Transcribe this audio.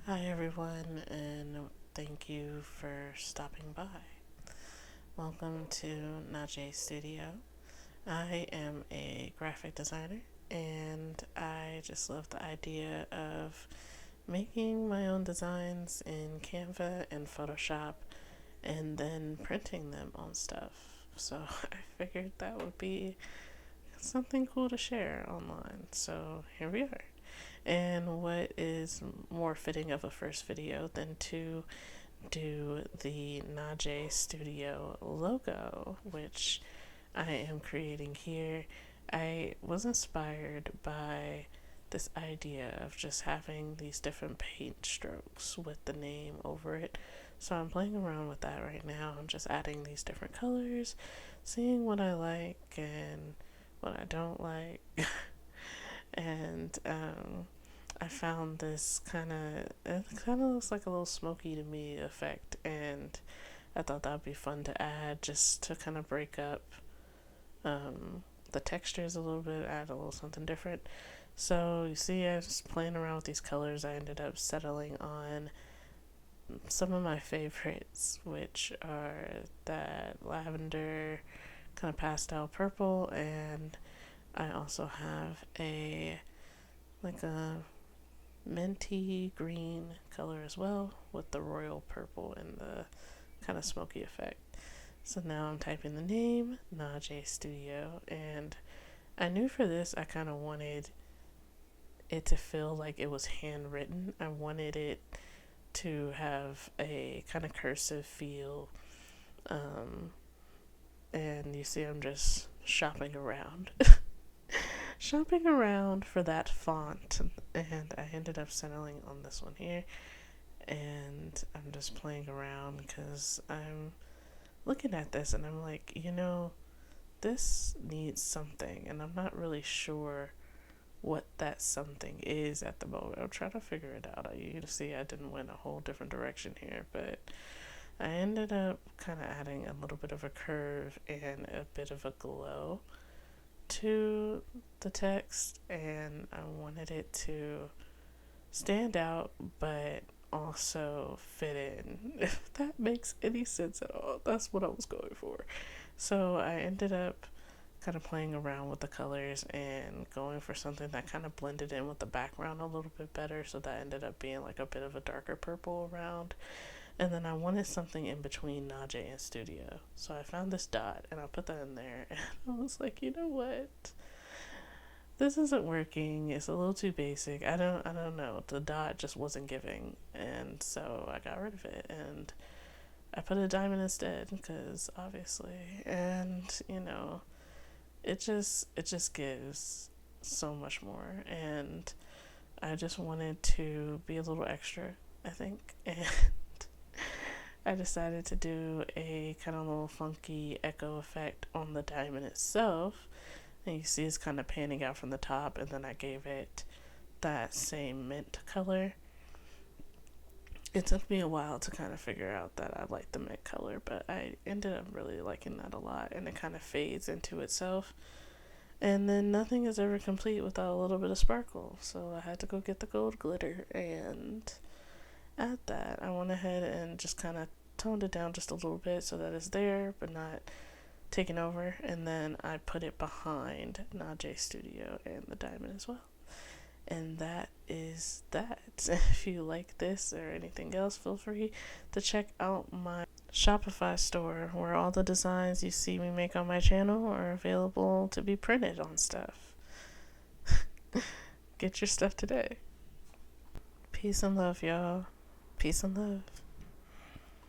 Hi everyone, and thank you for stopping by. Welcome to NajayStudio. I am a graphic designer, and I just love the idea of making my own designs in Canva and Photoshop and then printing them on stuff. So I figured that would be something cool to share online. So here we are. And what is more fitting of a first video than to do the NajayStudio logo, which I am creating here. I was inspired by this idea of just having these different paint strokes with the name over it. So I'm playing around with that right now. I'm just adding these different colors, seeing what I like and what I don't like. and I found this it kind of looks like a little smoky to me effect, and I thought that would be fun to add just to kind of break up the textures a little bit, add a little something different. So you see, I was playing around with these colors. I ended up settling on some of my favorites, which are that lavender kind of pastel purple, and I also have a minty green color as well with the royal purple and the kind of smoky effect. So now I'm typing the name NajayStudio, and I knew for this I kind of wanted it to feel like it was handwritten. I wanted it to have a kind of cursive feel, and you see I'm just shopping around for that font, and I ended up settling on this one here, and I'm just playing around because I'm looking at this and I'm like, this needs something, and I'm not really sure what that something is at the moment. I'm trying to figure it out. You can see I didn't went a whole different direction here, but I ended up kind of adding a little bit of a curve and a bit of a glow to the text, and I wanted it to stand out but also fit in. If that makes any sense at all, that's what I was going for. So I ended up kind of playing around with the colors and going for something that kind of blended in with the background a little bit better, so that ended up being like a bit of a darker purple around. And then I wanted something in between Najay and Studio. So I found this dot and I put that in there, and I was like, you know what? This isn't working. It's a little too basic. I don't know. The dot just wasn't giving, and so I got rid of it and I put a diamond instead, because obviously, and it just gives so much more, and I just wanted to be a little extra, I think, and I decided to do a kind of little funky echo effect on the diamond itself. And you see it's kind of panning out from the top, and then I gave it that same mint color. It took me a while to kind of figure out that I liked the mint color, but I ended up really liking that a lot, and it kind of fades into itself. And then nothing is ever complete without a little bit of sparkle, so I had to go get the gold glitter and add that. I went ahead and just kind of toned it down just a little bit so that it's there but not taking over, and then I put it behind NajayStudio and the diamond as well. And that is that. If you like this or anything else, feel free to check out my Shopify store, where all the designs you see me make on my channel are available to be printed on stuff. Get your stuff today. Peace and love, y'all. Peace and love.